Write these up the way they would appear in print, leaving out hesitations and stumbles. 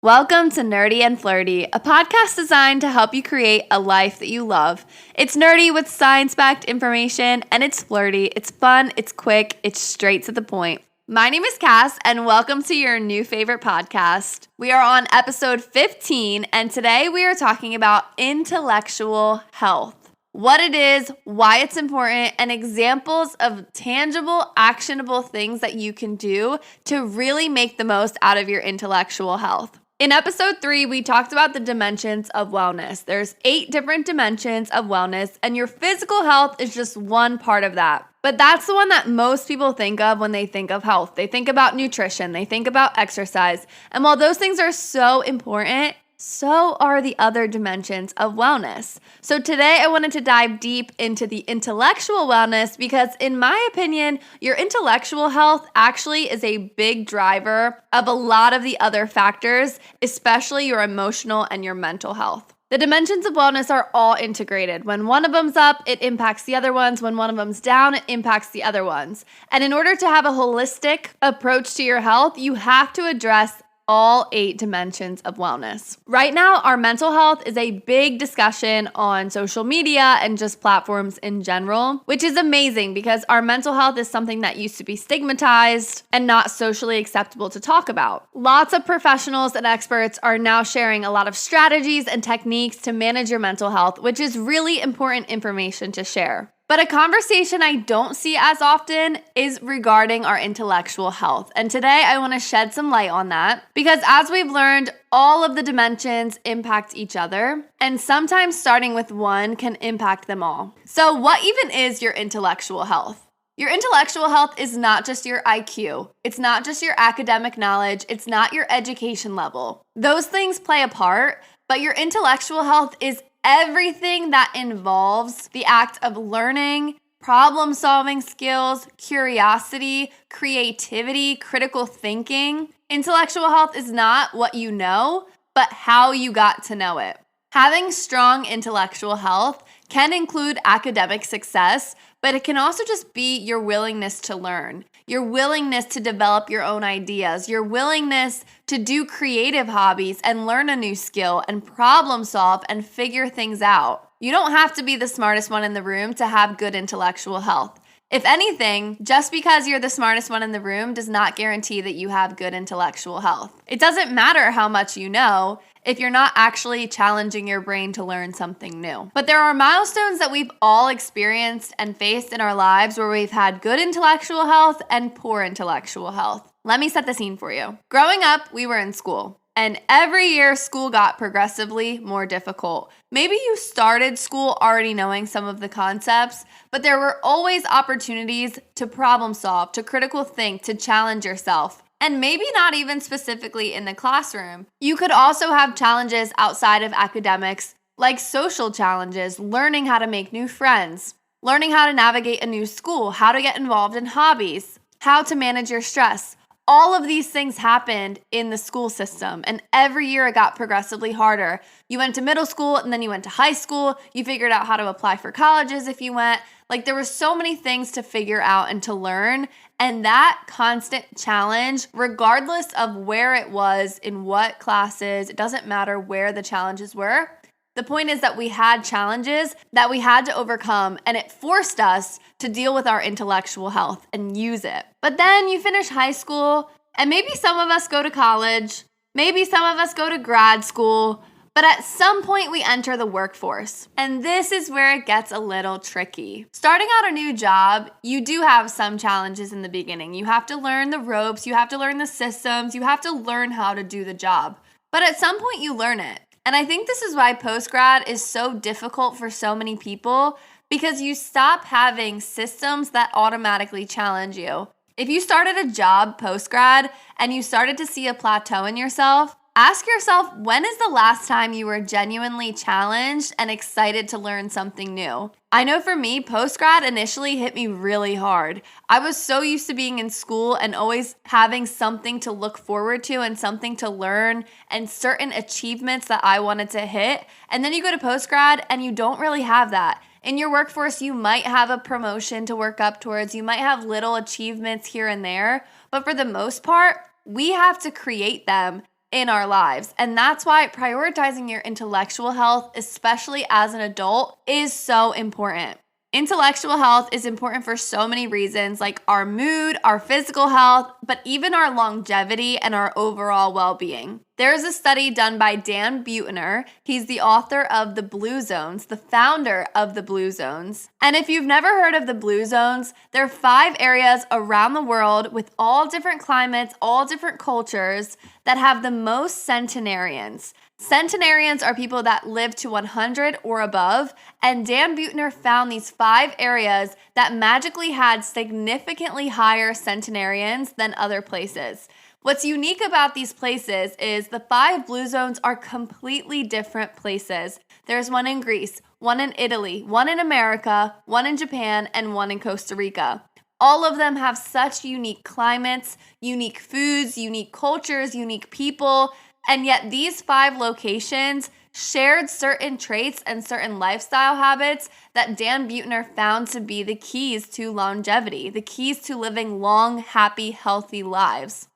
Welcome to Nerdy and Flirty, a podcast designed to help you create a life that you love. It's nerdy with science-backed information, and it's flirty. It's fun, it's quick, it's straight to the point. My name is Cass, and welcome to your new favorite podcast. We are on episode 15, and today we are talking about intellectual health. What it is, why it's important, and examples of tangible, actionable things that you can do to really make the most out of your intellectual health. In episode 3, we talked about the dimensions of wellness. There's 8 different dimensions of wellness, and your physical health is just one part of that. But that's the one that most people think of when they think of health. They think about nutrition, they think about exercise. And while those things are so important, so are the other dimensions of wellness. So today I wanted to dive deep into the intellectual wellness because in my opinion, your intellectual health actually is a big driver of a lot of the other factors, especially your emotional and your mental health. The dimensions of wellness are all integrated. When one of them's up, it impacts the other ones. When one of them's down, it impacts the other ones. And in order to have a holistic approach to your health, you have to address all 8 dimensions of wellness. Right now, our mental health is a big discussion on social media and just platforms in general, which is amazing because our mental health is something that used to be stigmatized and not socially acceptable to talk about. Lots of professionals and experts are now sharing a lot of strategies and techniques to manage your mental health, which is really important information to share. But a conversation I don't see as often is regarding our intellectual health. And today I want to shed some light on that because as we've learned, all of the dimensions impact each other, and sometimes starting with one can impact them all. So what even is your intellectual health? Your intellectual health is not just your IQ. It's not just your academic knowledge. It's not your education level. Those things play a part, but your intellectual health is everything that involves the act of learning, problem-solving skills, curiosity, creativity, critical thinking. Intellectual health is not what you know, but how you got to know it. Having strong intellectual health can include academic success, but it can also just be your willingness to learn, your willingness to develop your own ideas, your willingness to do creative hobbies and learn a new skill and problem solve and figure things out. You don't have to be the smartest one in the room to have good intellectual health. If anything, just because you're the smartest one in the room does not guarantee that you have good intellectual health. It doesn't matter how much you know if you're not actually challenging your brain to learn something new. But there are milestones that we've all experienced and faced in our lives where we've had good intellectual health and poor intellectual health. Let me set the scene for you. Growing up, we were in school. And every year, school got progressively more difficult. Maybe you started school already knowing some of the concepts, but there were always opportunities to problem solve, to critical think, to challenge yourself. And maybe not even specifically in the classroom. You could also have challenges outside of academics, like social challenges, learning how to make new friends, learning how to navigate a new school, how to get involved in hobbies, how to manage your stress. All of these things happened in the school system, and every year it got progressively harder. You went to middle school, and then you went to high school. You figured out how to apply for colleges if you went. Like, there were so many things to figure out and to learn, and that constant challenge, regardless of where it was, in what classes, it doesn't matter where the challenges were. The point is that we had challenges that we had to overcome, and it forced us to deal with our intellectual health and use it. But then you finish high school, and maybe some of us go to college, maybe some of us go to grad school, but at some point we enter the workforce. And this is where it gets a little tricky. Starting out a new job, you do have some challenges in the beginning. You have to learn the ropes, you have to learn the systems, you have to learn how to do the job. But at some point you learn it. And I think this is why post-grad is so difficult for so many people because you stop having systems that automatically challenge you. If you started a job post-grad and you started to see a plateau in yourself, ask yourself, when is the last time you were genuinely challenged and excited to learn something new? I know for me, post-grad initially hit me really hard. I was so used to being in school and always having something to look forward to and something to learn and certain achievements that I wanted to hit. And then you go to post-grad and you don't really have that. In your workforce, you might have a promotion to work up towards. You might have little achievements here and there. But for the most part, we have to create them in our lives. And that's why prioritizing your intellectual health, especially as an adult, is so important. Intellectual health is important for so many reasons, like our mood, our physical health, but even our longevity and our overall well-being. There's a study done by Dan Buettner. He's the author of the Blue Zones, the founder of the Blue Zones. And if you've never heard of the Blue Zones, there are 5 areas around the world with all different climates, all different cultures that have the most centenarians. Centenarians are people that live to 100 or above, and Dan Buettner found these 5 areas that magically had significantly higher centenarians than other places. What's unique about these places is the 5 blue zones are completely different places. There's one in Greece, one in Italy, one in America, one in Japan, and one in Costa Rica. All of them have such unique climates, unique foods, unique cultures, unique people, and yet these 5 locations shared certain traits and certain lifestyle habits that Dan Buettner found to be the keys to longevity, the keys to living long, happy, healthy lives.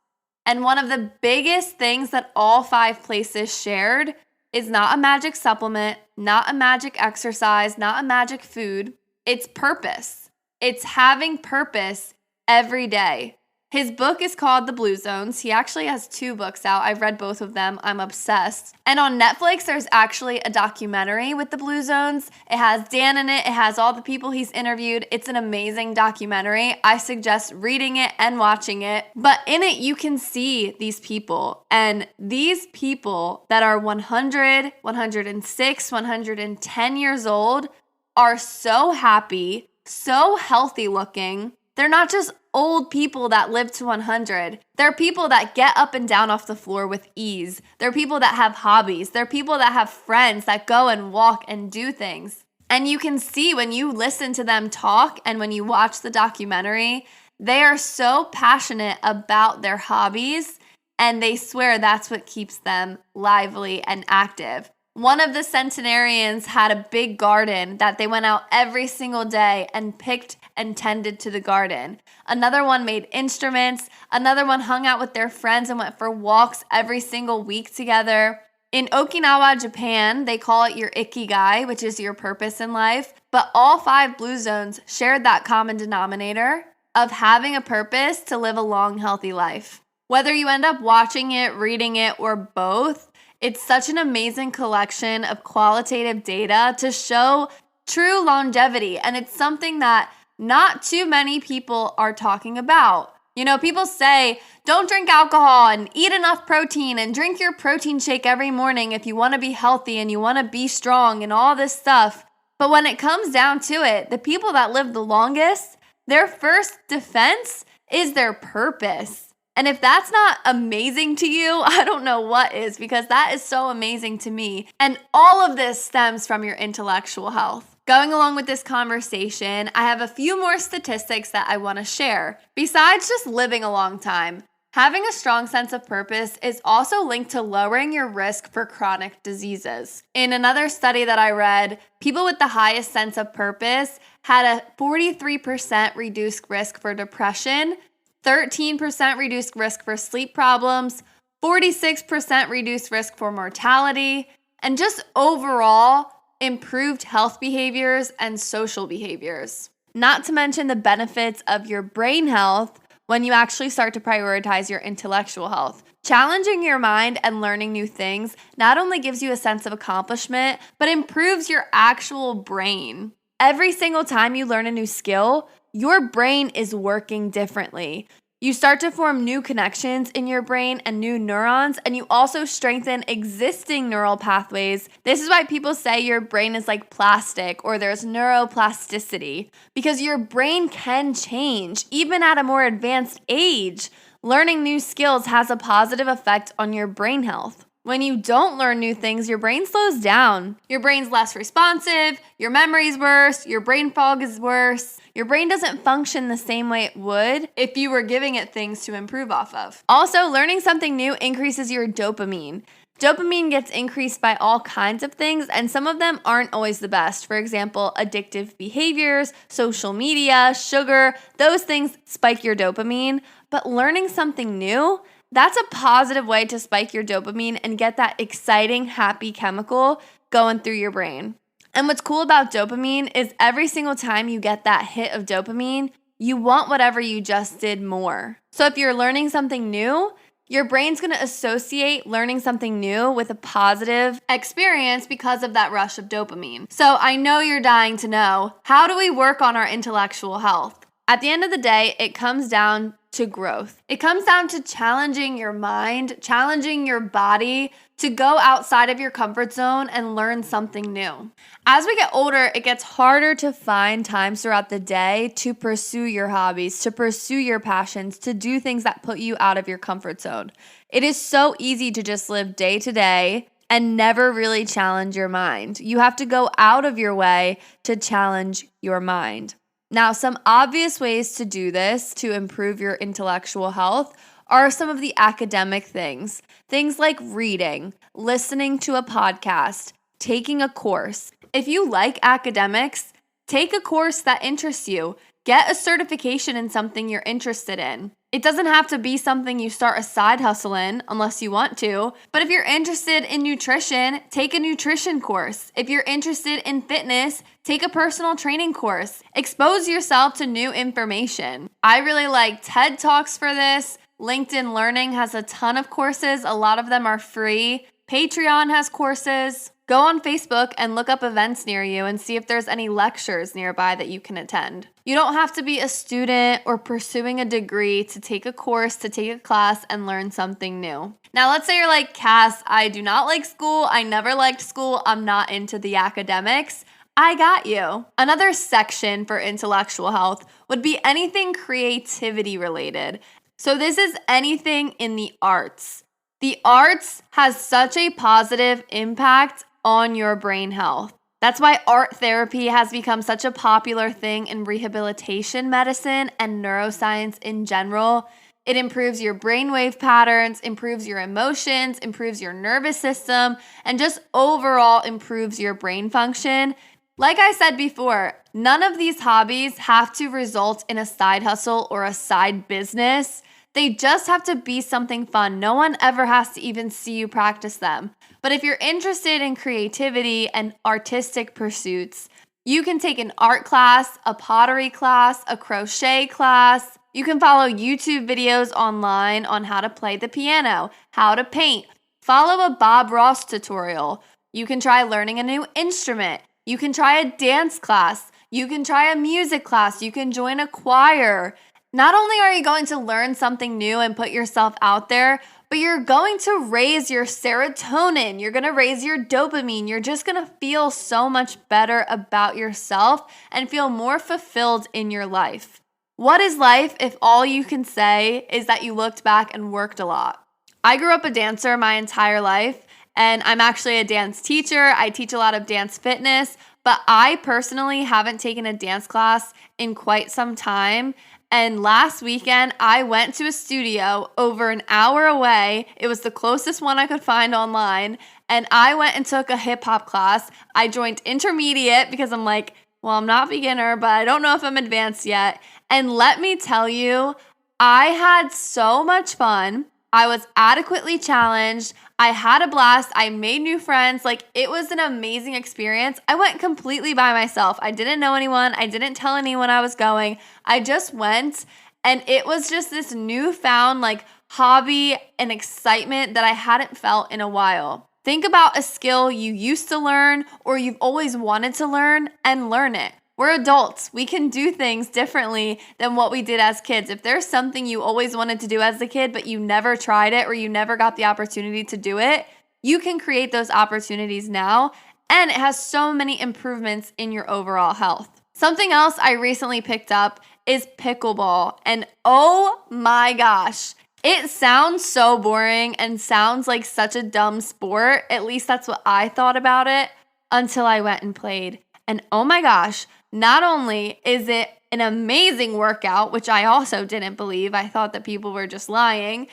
And one of the biggest things that all 5 places shared is not a magic supplement, not a magic exercise, not a magic food. It's purpose. It's having purpose every day. His book is called The Blue Zones. He actually has 2 books out. I've read both of them. I'm obsessed. And on Netflix, there's actually a documentary with the Blue Zones. It has Dan in it. It has all the people he's interviewed. It's an amazing documentary. I suggest reading it and watching it. But in it, you can see these people. And these people that are 100, 106, 110 years old are so happy, so healthy looking. They're not just old people that live to 100. They're people that get up and down off the floor with ease. They're people that have hobbies. They're people that have friends that go and walk and do things. And you can see when you listen to them talk and when you watch the documentary, they are so passionate about their hobbies and they swear that's what keeps them lively and active. One of the centenarians had a big garden that they went out every single day and picked and tended to the garden. Another one made instruments. Another one hung out with their friends and went for walks every single week together. In Okinawa, Japan, they call it your ikigai, which is your purpose in life. But all 5 blue zones shared that common denominator of having a purpose to live a long, healthy life. Whether you end up watching it, reading it, or both, it's such an amazing collection of qualitative data to show true longevity. And it's something that not too many people are talking about. You know, people say, don't drink alcohol and eat enough protein and drink your protein shake every morning if you want to be healthy and you want to be strong and all this stuff. But when it comes down to it, the people that live the longest, their first defense is their purpose. And if that's not amazing to you, I don't know what is, because that is so amazing to me. And all of this stems from your intellectual health. Going along with this conversation, I have a few more statistics that I want to share. Besides just living a long time, having a strong sense of purpose is also linked to lowering your risk for chronic diseases. In another study that I read, people with the highest sense of purpose had a 43% reduced risk for depression, 13% reduced risk for sleep problems, 46% reduced risk for mortality, and just overall improved health behaviors and social behaviors. Not to mention the benefits of your brain health when you actually start to prioritize your intellectual health. Challenging your mind and learning new things not only gives you a sense of accomplishment, but improves your actual brain. Every single time you learn a new skill, your brain is working differently. You start to form new connections in your brain and new neurons, and you also strengthen existing neural pathways. This is why people say your brain is like plastic or there's neuroplasticity, because your brain can change even at a more advanced age. Learning new skills has a positive effect on your brain health. When you don't learn new things, your brain slows down. Your brain's less responsive, your memory's worse, your brain fog is worse. Your brain doesn't function the same way it would if you were giving it things to improve off of. Also, learning something new increases your dopamine. Dopamine gets increased by all kinds of things, and some of them aren't always the best. For example, addictive behaviors, social media, sugar, those things spike your dopamine. But learning something new, That's a positive way to spike your dopamine and get that exciting, happy chemical going through your brain. And what's cool about dopamine is every single time you get that hit of dopamine, you want whatever you just did more. So if you're learning something new, your brain's going to associate learning something new with a positive experience because of that rush of dopamine. So I know you're dying to know, how do we work on our intellectual health? At the end of the day, it comes down to growth. It comes down to challenging your mind, challenging your body to go outside of your comfort zone and learn something new. As we get older, it gets harder to find times throughout the day to pursue your hobbies, to pursue your passions, to do things that put you out of your comfort zone. It is so easy to just live day to day and never really challenge your mind. You have to go out of your way to challenge your mind. Now, some obvious ways to do this to improve your intellectual health are some of the academic things. Things like reading, listening to a podcast, taking a course. If you like academics, take a course that interests you. Get a certification in something you're interested in. It doesn't have to be something you start a side hustle in unless you want to. But if you're interested in nutrition, take a nutrition course. If you're interested in fitness, take a personal training course. Expose yourself to new information. I really like TED Talks for this. LinkedIn Learning has a ton of courses. A lot of them are free. Patreon has courses. Go on Facebook and look up events near you and see if there's any lectures nearby that you can attend. You don't have to be a student or pursuing a degree to take a course, to take a class, and learn something new. Now, let's say you're like, Cass, I do not like school. I never liked school. I'm not into the academics. I got you. Another section for intellectual health would be anything creativity related. So this is anything in the arts. The arts has such a positive impact on your brain health. That's why art therapy has become such a popular thing in rehabilitation medicine and neuroscience in general. It improves your brainwave patterns, improves your emotions, improves your nervous system, and just overall improves your brain function. Like I said before, none of these hobbies have to result in a side hustle or a side business. They just have to be something fun. No one ever has to even see you practice them. But if you're interested in creativity and artistic pursuits, you can take an art class, a pottery class, a crochet class. You can follow YouTube videos online on how to play the piano, how to paint. Follow a Bob Ross tutorial. You can try learning a new instrument. You can try a dance class. You can try a music class. You can join a choir. Not only are you going to learn something new and put yourself out there, but you're going to raise your serotonin. You're going to raise your dopamine. You're just going to feel so much better about yourself and feel more fulfilled in your life. What is life if all you can say is that you looked back and worked a lot? I grew up a dancer my entire life, and I'm actually a dance teacher. I teach a lot of dance fitness, but I personally haven't taken a dance class in quite some time. And last weekend, I went to a studio over an hour away. It was the closest one I could find online. And I went and took a hip hop class. I joined intermediate because I'm like, well, I'm not beginner, but I don't know if I'm advanced yet. And let me tell you, I had so much fun. I was adequately challenged. I had a blast. I made new friends. Like, it was an amazing experience. I went completely by myself. I didn't know anyone. I didn't tell anyone I was going. I just went, and it was just this newfound like hobby and excitement that I hadn't felt in a while. Think about a skill you used to learn or you've always wanted to learn and learn it. We're adults. We can do things differently than what we did as kids. If there's something you always wanted to do as a kid, but you never tried it or you never got the opportunity to do it, you can create those opportunities now. And it has so many improvements in your overall health. Something else I recently picked up is pickleball. And oh my gosh, it sounds so boring and sounds like such a dumb sport. At least that's what I thought about it until I went and played. And oh my gosh, not only is it an amazing workout, which I also didn't believe, I thought that people were just lying.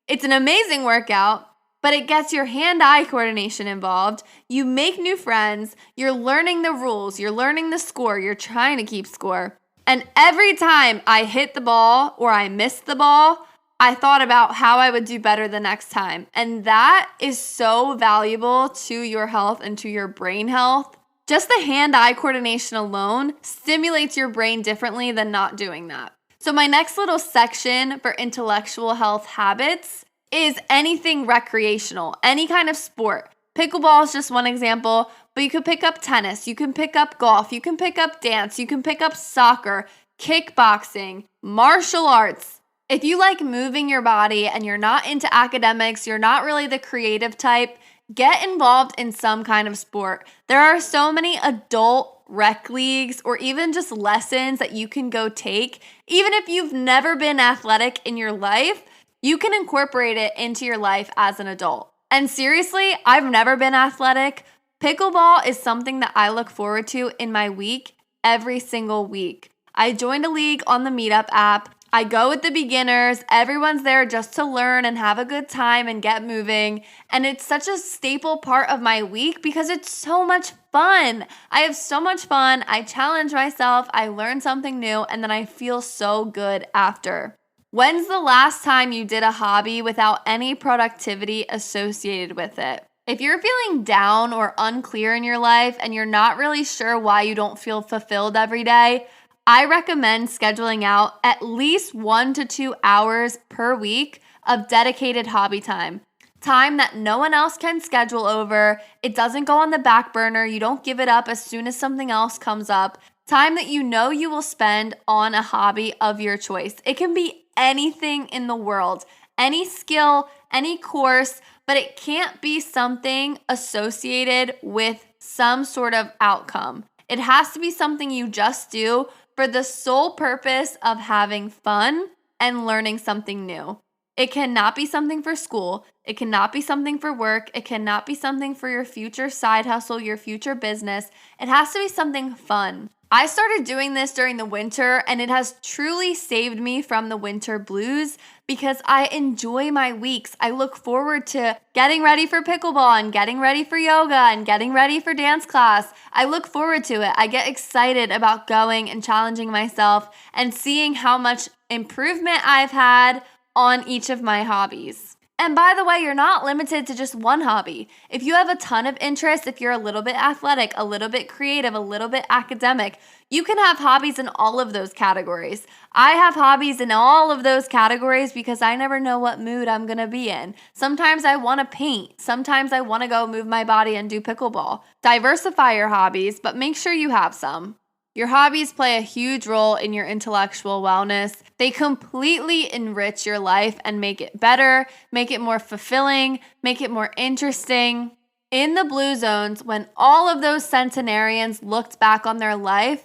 It's an amazing workout, but it gets your hand-eye coordination involved. You make new friends, you're learning the rules, you're learning the score, you're trying to keep score. And every time I hit the ball or I miss the ball, I thought about how I would do better the next time. And that is so valuable to your health and to your brain health. Just the hand-eye coordination alone stimulates your brain differently than not doing that. So my next little section for intellectual health habits is anything recreational, any kind of sport. Pickleball is just one example, but you could pick up tennis, you can pick up golf, you can pick up dance, you can pick up soccer, kickboxing, martial arts. If you like moving your body and you're not into academics, you're not really the creative type, get involved in some kind of sport. There are so many adult rec leagues or even just lessons that you can go take. Even if you've never been athletic in your life, you can incorporate it into your life as an adult. And seriously, I've never been athletic. Pickleball is something that I look forward to in my week every single week. I joined a league on the Meetup app. I go with the beginners. Everyone's there just to learn and have a good time and get moving. And it's such a staple part of my week because it's so much fun. I have so much fun. I challenge myself. I learn something new, and then I feel so good after. When's the last time you did a hobby without any productivity associated with it? If you're feeling down or unclear in your life and you're not really sure why you don't feel fulfilled every day, I recommend scheduling out at least 1 to 2 hours per week of dedicated hobby time. Time that no one else can schedule over. It doesn't go on the back burner. You don't give it up as soon as something else comes up. Time that you know you will spend on a hobby of your choice. It can be anything in the world, any skill, any course, but it can't be something associated with some sort of outcome. It has to be something you just do for the sole purpose of having fun and learning something new. It cannot be something for school. It cannot be something for work. It cannot be something for your future side hustle, your future business. It has to be something fun. I started doing this during the winter, and it has truly saved me from the winter blues because I enjoy my weeks. I look forward to getting ready for pickleball and getting ready for yoga and getting ready for dance class. I look forward to it. I get excited about going and challenging myself and seeing how much improvement I've had on each of my hobbies. And by the way, you're not limited to just one hobby. If you have a ton of interest, if you're a little bit athletic, a little bit creative, a little bit academic, you can have hobbies in all of those categories. I have hobbies in all of those categories because I never know what mood I'm going to be in. Sometimes I want to paint. Sometimes I want to go move my body and do pickleball. Diversify your hobbies, but make sure you have some. Your hobbies play a huge role in your intellectual wellness. They completely enrich your life and make it better, make it more fulfilling, make it more interesting. In the blue zones, when all of those centenarians looked back on their life,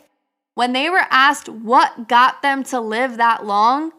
when they were asked what got them to live that long,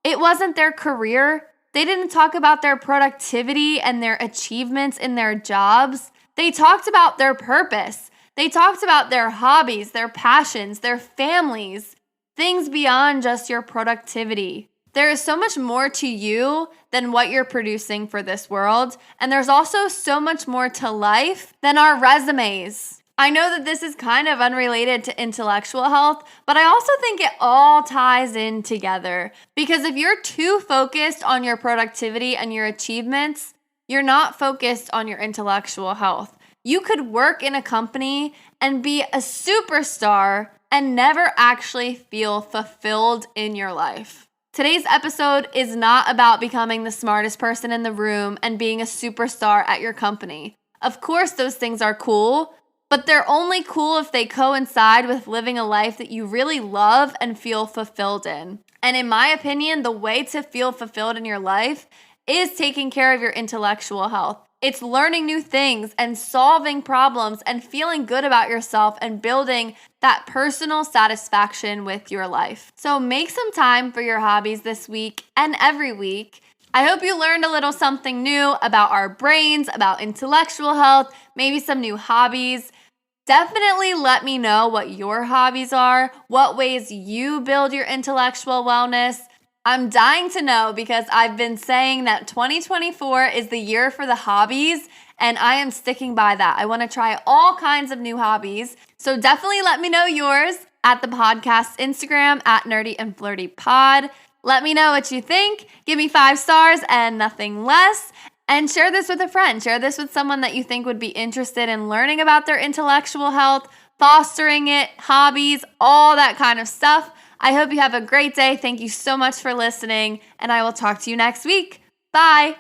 it wasn't their career. They didn't talk about their productivity and their achievements in their jobs. They talked about their purpose. They talked about their hobbies, their passions, their families, things beyond just your productivity. There is so much more to you than what you're producing for this world, and there's also so much more to life than our resumes. I know that this is kind of unrelated to intellectual health, but I also think it all ties in together. Because if you're too focused on your productivity and your achievements, you're not focused on your intellectual health. You could work in a company and be a superstar and never actually feel fulfilled in your life. Today's episode is not about becoming the smartest person in the room and being a superstar at your company. Of course, those things are cool, but they're only cool if they coincide with living a life that you really love and feel fulfilled in. And in my opinion, the way to feel fulfilled in your life is taking care of your intellectual health. It's learning new things and solving problems and feeling good about yourself and building that personal satisfaction with your life. So make some time for your hobbies this week and every week. I hope you learned a little something new about our brains, about intellectual health, maybe some new hobbies. Definitely let me know what your hobbies are, what ways you build your intellectual wellness. I'm dying to know because I've been saying that 2024 is the year for the hobbies, and I am sticking by that. I want to try all kinds of new hobbies. So definitely let me know yours at the podcast Instagram at Nerdy and Flirty Pod. Let me know what you think. Give me 5 stars and nothing less. And share this with a friend. Share this with someone that you think would be interested in learning about their intellectual health, fostering it, hobbies, all that kind of stuff. I hope you have a great day. Thank you so much for listening, and I will talk to you next week. Bye.